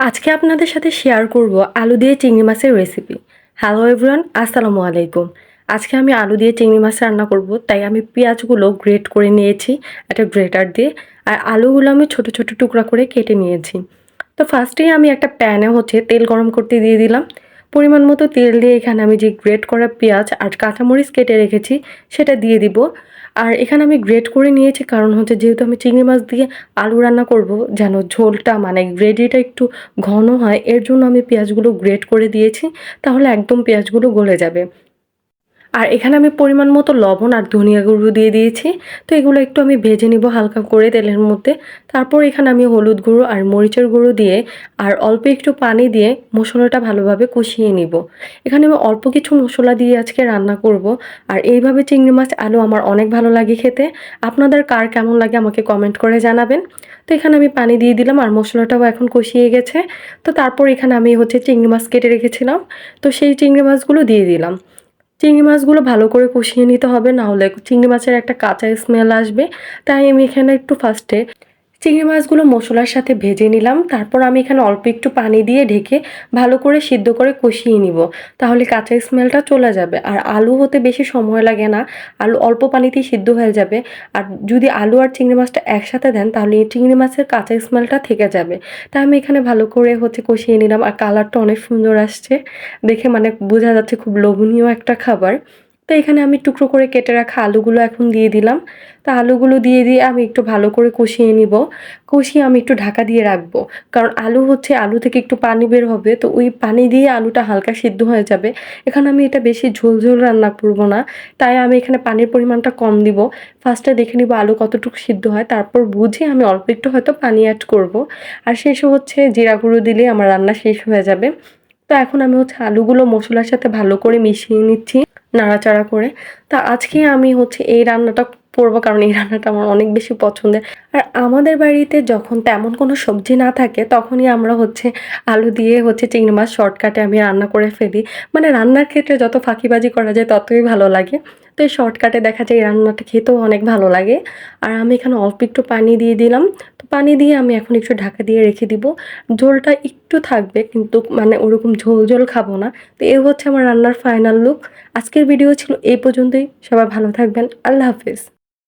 আজকে আপনাদের সাথে শেয়ার করব আলু দিয়ে চিংড়ি মাছের রেসিপি। হ্যালো এভরিওয়ান, আসসালামু আলাইকুম। আজকে আমি আলু দিয়ে চিংড়ি মাছ রান্না করব, তাই আমি পেঁয়াজগুলো গ্রেট করে নিয়েছি একটা গ্রেটার দিয়ে। আর আলুগুলো আমি ছোট ছোট টুকরা করে কেটে নিয়েছি। তো ফার্স্টেই আমি একটা প্যানে তেল গরম করতে দিয়ে দিলাম। পরিমাণ মতো তেল দিয়ে এখানে আমি যে গ্রেট করা পেঁয়াজ আর কাঁচামরিচ কেটে রেখেছি সেটা দিয়ে দিব। আর এখানে আমি গ্রেট করে নিয়েছি কারণ যেহেতু আমি চিংড়ি মাছ দিয়ে আলু রান্না করব, যেন ঝোলটা মানে গ্রেভিটা একটু ঘন হয়, এর জন্য আমি পেঁয়াজগুলো গ্রেট করে দিয়েছি। তাহলে একদম পেঁয়াজগুলো গলে যাবে। আর এখানে আমি পরিমাণ মতো লবণ আর ধনিয়া গুঁড়ো দিয়ে দিয়েছি। তো এগুলো একটু আমি ভেজে নিব হালকা করে তেলের মধ্যে। তারপর এখানে আমি হলুদ গুঁড়ো আর মরিচের গুঁড়ো দিয়ে আর অল্প একটু পানি দিয়ে মশলাটা ভালোভাবে কষিয়ে নিব। এখানে আমি অল্প কিছু মশলা দিয়ে আজকে রান্না করব। আর এইভাবে চিংড়ি মাছ আলু আমার অনেক ভালো লাগে খেতে। আপনাদের কার কেমন লাগে আমাকে কমেন্ট করে জানাবেন। তো এখানে আমি পানি দিয়ে দিলাম আর মশলাটাও এখন কষিয়ে গেছে। তো তারপর এখানে আমি চিংড়ি মাছ কেটে রেখেছিলাম। তো সেই চিংড়ি মাছগুলো দিয়ে দিলাম। চিংড়ি মাছগুলো ভালো করে কষিয়ে নিতে হবে, না হলে চিংড়ি মাছের একটা কাঁচা স্মেল আসবে। তাই আমি এখানে একটু ফার্স্টে চিংড়ি মাছগুলো মশলার সাথে ভেজে নিলাম। তারপর আমি এখানে অল্প একটু পানি দিয়ে ঢেকে ভালো করে সিদ্ধ করে কষিয়ে নিব। তাহলে কাঁচা স্মেলটা চলে যাবে। আর আলু হতে বেশি সময় লাগে না, আলু অল্প পানিতেই সিদ্ধ হয়ে যাবে। আর যদি আলু আর চিংড়ি মাছটা একসাথে দেন তাহলে এই চিংড়ি মাছের কাঁচা স্মেলটা থেকে যাবে। তাই আমি এখানে ভালো করে কষিয়ে নিলাম। আর কালারটা অনেক সুন্দর আসছে, দেখে মানে বোঝা যাচ্ছে খুব লোভনীয় একটা খাবার। তো এখানে আমি টুকরো করে কেটে রাখা আলুগুলো এখন দিয়ে দিলাম। তো আলুগুলো দিয়ে আমি একটু ভালো করে কষিয়ে নিব। কষিয়ে আমি একটু ঢাকা দিয়ে রাখবো। কারণ আলু থেকে একটু পানি বের হবে, তো ওই পানি দিয়ে আলুটা হালকা সিদ্ধ হয়ে যাবে। এখানে আমি এটা বেশি ঝোল ঝোল রান্না করব না, তাই আমি এখানে পানির পরিমাণটা কম দিব। ফার্স্টে দেখে নিব আলু কতটুকু সিদ্ধ হয়, তারপর বুঝে আমি অল্প একটু হয়তো পানি অ্যাড করব। আর শেষে জিরা গুঁড়ো দিলেই আমার রান্না শেষ হয়ে যাবে। তো এখন আমি আলুগুলো মশলার সাথে ভালো করে মিশিয়ে নিচ্ছি নাড়াচাড়া করে। তা আজকে আমি এই রান্নাটা করবো কারণ এই রান্নাটা আমার অনেক বেশি পছন্দের। আর আমাদের বাড়িতে যখন তেমন কোনো সবজি না থাকে তখনই আমরা আলু দিয়ে চিংড়ি মাছ শর্টকাটে আমি রান্না করে ফেলি। মানে রান্নার ক্ষেত্রে যত ফাঁকিবাজি করা যায় ততই ভালো লাগে। তো এই শর্টকাটে দেখা যায় এই রান্নাটা খেতেও অনেক ভালো লাগে। আর আমি এখানে অল্প একটু পানি দিয়ে দিলাম। তো পানি দিয়ে আমি এখন একটু ঢাকা দিয়ে রেখে দিব। ঝোলটা একটু থাকবে, কিন্তু মানে ওরকম ঝোল ঝোল খাবো না। তো এই আমার রান্নার ফাইনাল লুক। আজকের ভিডিও ছিল এই পর্যন্তই। সবাই ভালো থাকবেন। আল্লাহ হাফেজ।